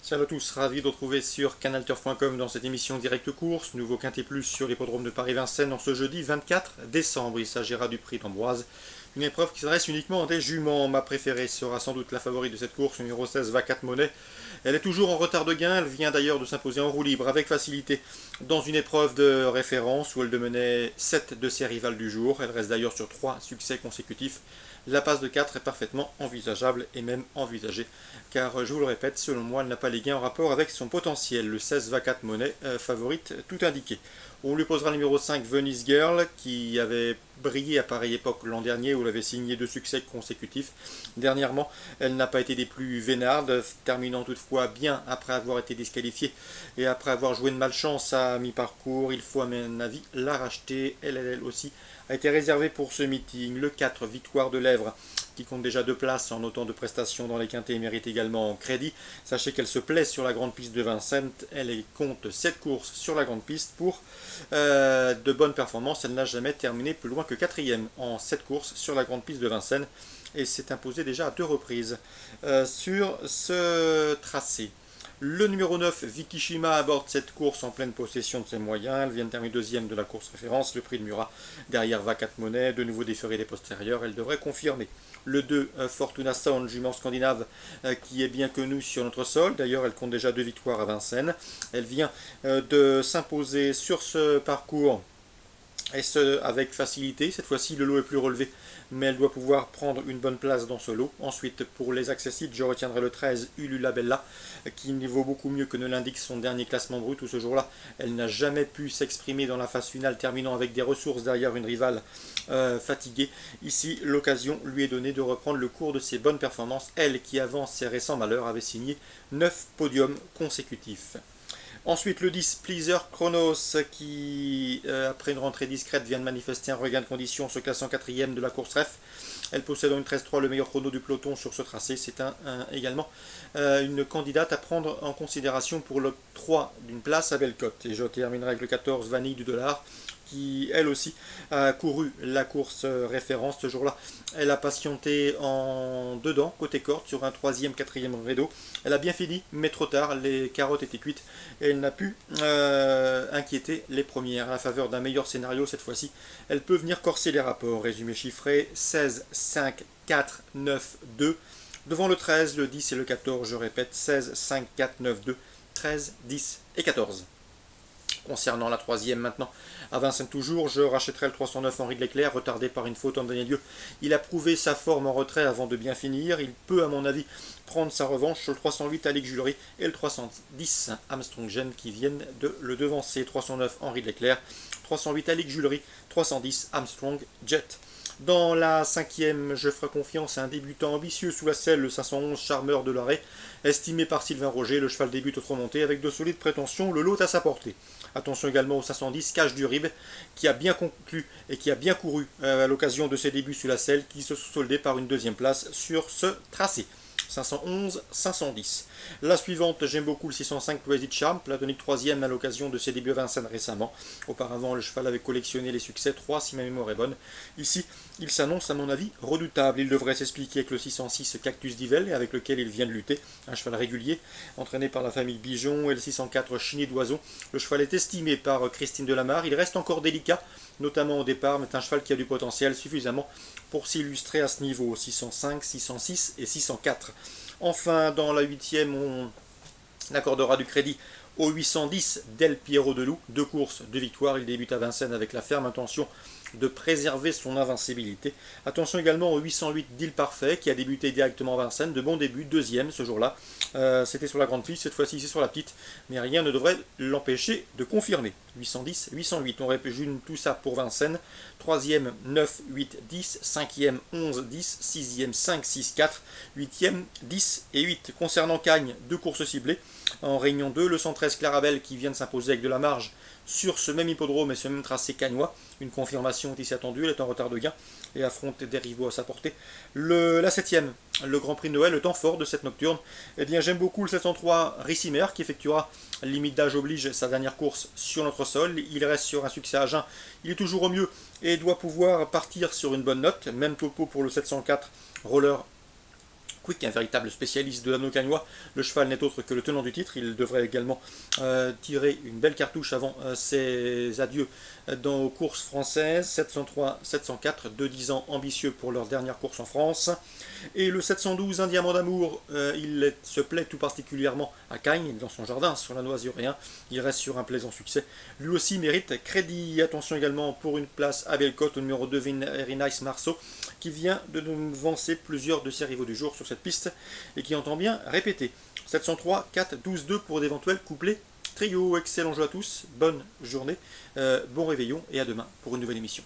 Salut à tous, ravi de vous retrouver sur canalturf.com dans cette émission Direct Course, nouveau quintet plus sur l'hippodrome de Paris-Vincennes en ce jeudi 24 décembre. Il s'agira du prix d'Ambroise, une épreuve qui s'adresse uniquement à des juments. Ma préférée sera sans doute la favorite de cette course, numéro 16, Vacat Monnaie. Elle est toujours en retard de gain, elle vient d'ailleurs de s'imposer en roue libre avec facilité dans une épreuve de référence où elle demenait 7 de ses rivales du jour. Elle reste d'ailleurs sur 3 succès consécutifs. La passe de 4 est parfaitement envisageable et même envisagée, car je vous le répète, selon moi, elle n'a pas les gains en rapport avec son potentiel. Le 16 Vacat Monnaie, favorite, tout indiqué. On lui posera le numéro 5 Venice Girl, qui avait brillé à pareille époque l'an dernier, où elle avait signé 2 succès consécutifs. Dernièrement, elle n'a pas été des plus vénardes, terminant toutefois bien après avoir été disqualifiée et après avoir joué de malchance à mi-parcours. Il faut à mon avis la racheter. Elle aussi a été réservée pour ce meeting. Le 4 Victoire de Lèvres, qui compte déjà 2 places en autant de prestations dans les quintets, mérite également en crédit. Sachez qu'elle se plaît sur la grande piste de Vincennes. Elle compte 7 courses sur la grande piste pour de bonnes performances. Elle n'a jamais terminé plus loin que 4e en 7 courses sur la grande piste de Vincennes et s'est imposée déjà à 2 reprises sur ce tracé. Le numéro 9, Vikishima, aborde cette course en pleine possession de ses moyens. Elle vient de terminer 2e de la course référence, le prix de Murat. Derrière Vacat Monnaie, de nouveau déféré des postérieurs, elle devrait confirmer. Le 2, Fortuna Sound, jument scandinave, qui est bien connue sur notre sol. D'ailleurs, elle compte déjà 2 victoires à Vincennes. Elle vient de s'imposer sur ce parcours et ce avec facilité. Cette fois-ci, le lot est plus relevé, mais elle doit pouvoir prendre une bonne place dans ce lot. Ensuite, pour les accessibles, je retiendrai le 13, Ulula Bella, qui vaut beaucoup mieux que ne l'indique son dernier classement brut, où ce jour-là, elle n'a jamais pu s'exprimer dans la phase finale, terminant avec des ressources derrière une rivale fatiguée. Ici, l'occasion lui est donnée de reprendre le cours de ses bonnes performances, elle qui, avant ses récents malheurs, avait signé 9 podiums consécutifs. Ensuite, le 10, Pleaser Chronos, qui, après une rentrée discrète, vient de manifester un regain de condition, se classant 4e de la course ref. Elle possède une 13-3, le meilleur chrono du peloton sur ce tracé. C'est également une candidate à prendre en considération pour l'octroi d'une place à Bellecote. Et je terminerai avec le 14, Vanille du Dollar, qui elle aussi a couru la course référence ce jour-là. Elle a patienté en dedans, côté corde, sur un 3e, 4e rideau. Elle a bien fini, mais trop tard, les carottes étaient cuites et elle n'a pu inquiéter les premières. À la faveur d'un meilleur scénario cette fois-ci, elle peut venir corser les rapports. Résumé chiffré, 16, 5, 4, 9, 2. Devant le 13, le 10 et le 14, je répète, 16, 5, 4, 9, 2, 13, 10 et 14. Concernant la 3e maintenant, à Vincennes toujours, je rachèterai le 309 Henri de Leclerc, retardé par une faute en dernier lieu. Il a prouvé sa forme en retrait avant de bien finir. Il peut, à mon avis, prendre sa revanche sur le 308 Alec Julery et le 310 Armstrong Gene qui viennent de le devancer. 309 Henri de Leclerc, 308 Alec Julery, 310 Armstrong Jet. Dans la 5e, je ferai confiance à un débutant ambitieux sous la selle, le 511 Charmeur de l'Arrêt, estimé par Sylvain Roger. Le cheval débute au trop monté avec de solides prétentions, le lot à sa portée. Attention également au 510 Cache du Rib, qui a bien conclu et qui a bien couru à l'occasion de ses débuts sous la selle, qui se sont soldés par une 2e place sur ce tracé. 511, 510. La suivante, j'aime beaucoup le 605 Crazy Charm, platonique 3e à l'occasion de ses débuts à Vincennes récemment. Auparavant, le cheval avait collectionné les succès, 3 si ma mémoire est bonne. Ici, il s'annonce à mon avis redoutable. Il devrait s'expliquer avec le 606 Cactus d'Yvel, avec lequel il vient de lutter. Un cheval régulier, entraîné par la famille Bijon, et le 604 Chigné d'Oiseau. Le cheval est estimé par Christine Delamarre. Il reste encore délicat, notamment au départ, mais c'est un cheval qui a du potentiel suffisamment pour s'illustrer à ce niveau. 605, 606 et 604. Enfin, dans la 8e, on accordera du crédit au 810 Del Piero de Loup. 2 courses, 2 victoires. Il débute à Vincennes avec la ferme intention de préserver son invincibilité. Attention également au 808 Deal Parfait qui a débuté directement à Vincennes. De bon début, 2e ce jour-là. C'était sur la grande piste, cette fois-ci c'est sur la petite, mais rien ne devrait l'empêcher de confirmer. 810, 808, on résume tout ça pour Vincennes. 3e, 9, 8, 10. 5e, 11, 10. 6e, 5, 6, 4. 8e, 10 et 8. Concernant Cagnes, 2 courses ciblées. En réunion 2, le 113 Clarabelle qui vient de s'imposer avec de la marge sur ce même hippodrome et ce même tracé cagnois. Une confirmation ici attendue, elle est en retard de gain et affronte des rivaux à sa portée. La 7e, le Grand Prix de Noël, le temps fort de cette nocturne. Eh bien, j'aime beaucoup le 703 Rissimer qui effectuera, limite d'âge oblige, sa dernière course sur notre sol. Il reste sur un succès à jeun. Il est toujours au mieux et doit pouvoir partir sur une bonne note. Même topo pour le 704 Roller Quick, un véritable spécialiste de l'anneau cagnois. Le cheval n'est autre que le tenant du titre. Il devrait également tirer une belle cartouche avant ses adieux aux courses françaises. 703, 704, 2-10 ans ambitieux pour leur dernière course en France. Et le 712, un diamant d'amour, il se plaît tout particulièrement à Cagnes, dans son jardin, sur la Noise-Uréen. Il reste sur un plaisant succès. Lui aussi mérite crédit. Attention également pour une place à Bellecote, au numéro 2, Very Nice Marceau, qui vient de nous vancer plusieurs de ses rivaux du jour sur cette piste et qui entend bien répéter. 703, 4, 12, 2 pour d'éventuels couplets trio. Excellent jeu à tous, bonne journée, bon réveillon et à demain pour une nouvelle émission.